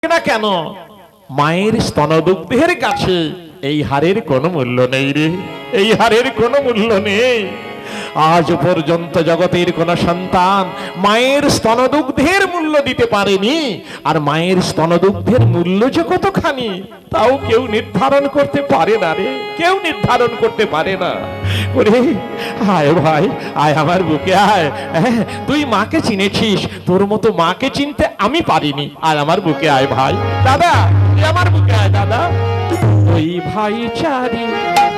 না কেন? মায়ের স্তনদুগ্ধের কাছে এই হারের কোনো মূল্য নেই রে, এই হারের কোনো মূল্য নেই। আজ পর্যন্ত জগতের কোন সন্তান মায়ের স্তনদুগ্ধের মূল্য দিতে পারেনি। আর মায়ের স্তনদুগ্ধের মূল্য যে কতখানি তাও কেউ নির্ধারণ করতে পারে না রে, কেউ নির্ধারণ করতে পারে না। ওরে আয় ভাই, আয় আমার বুকে আয়। তুই মাকে চিনেছিস, তোর মতো মাকে চিনতে আমি পারিনি। আয় আমার বুকে আয় ভাই। দাদা তুই আমার বুকে আয় দাদা। ওই ভাই চারি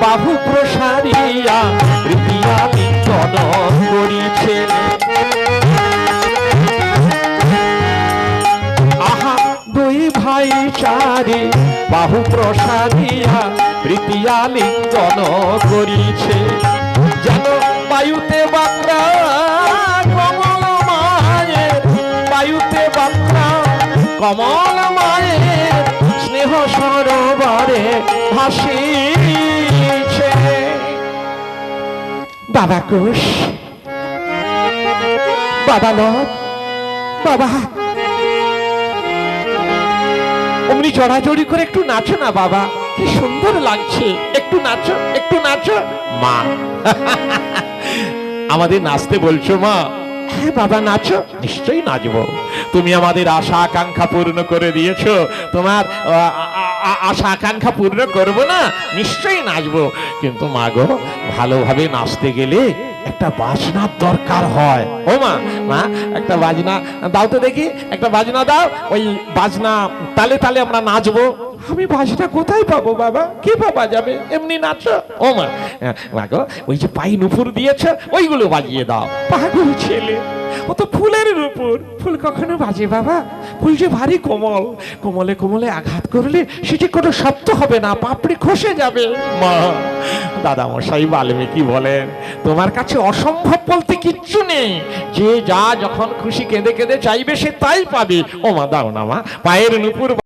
বাহু প্রসারিয়া তৃতীয়া লিঙ্গন করিছে। আহা দুই ভাই চারি বাহু প্রসারিয়া তৃতীয়া লিঙ্গন করিছে। যেন বায়ুতে বাংলা কমল মায়ের, বায়ুতে বাংলা কমল মায়ের স্নেহ সরোবরে ভাসিছে। বাবা কোষ, বাবা লব, বাবা অমনি জড়াজড়ি করে একটু নাচো না বাবা, কি সুন্দর লাগছে, একটু নাচো, একটু নাচো। মা আমাদের নাচতে বলছো মা? হ্যাঁ বাবা নাচো, নিশ্চয়ই নাচবো। তুমি আমাদের আশা আকাঙ্ক্ষা পূর্ণ করে দিয়েছো, তোমার আশা আকাঙ্ক্ষা পূর্ণ করবো না? নিশ্চয়ই নাচবো। কিন্তু মা গো, ভালোভাবে নাচতে গেলে একটা বাজনার দরকার হয়। ও মা, মা একটা বাজনা দাও তো দেখি, একটা বাজনা দাও। ওই বাজনা তালে তালে আমরা নাচবো। আমি বাজনা কোথায় পাবো বাবা? কে পাওয়া যাবে? এমনি নাচো। ও মা, মা গো ওই যে পাই নুপুর দিয়েছ ওইগুলো বাজিয়ে দাও। পাগল ছেলে, ও তো ফুলের নুপুর। ফুল কখনো বাজে বাবা? ফুল যে ভারী কোমল, কোমলে কোমলে আঘাত করলে সেটি কোনো শব্দ হবে না, পাপড়ি খসে যাবে। মা, দাদা মশাই বাল্মীকি বলেন তোমার কাছে অসম্ভব বলতে কিচ্ছু নেই। যে যা যখন খুশি কেঁদে কেঁদে চাইবে সে তাই পাবে। ও মা দাও না মা, পায়ের নুপুর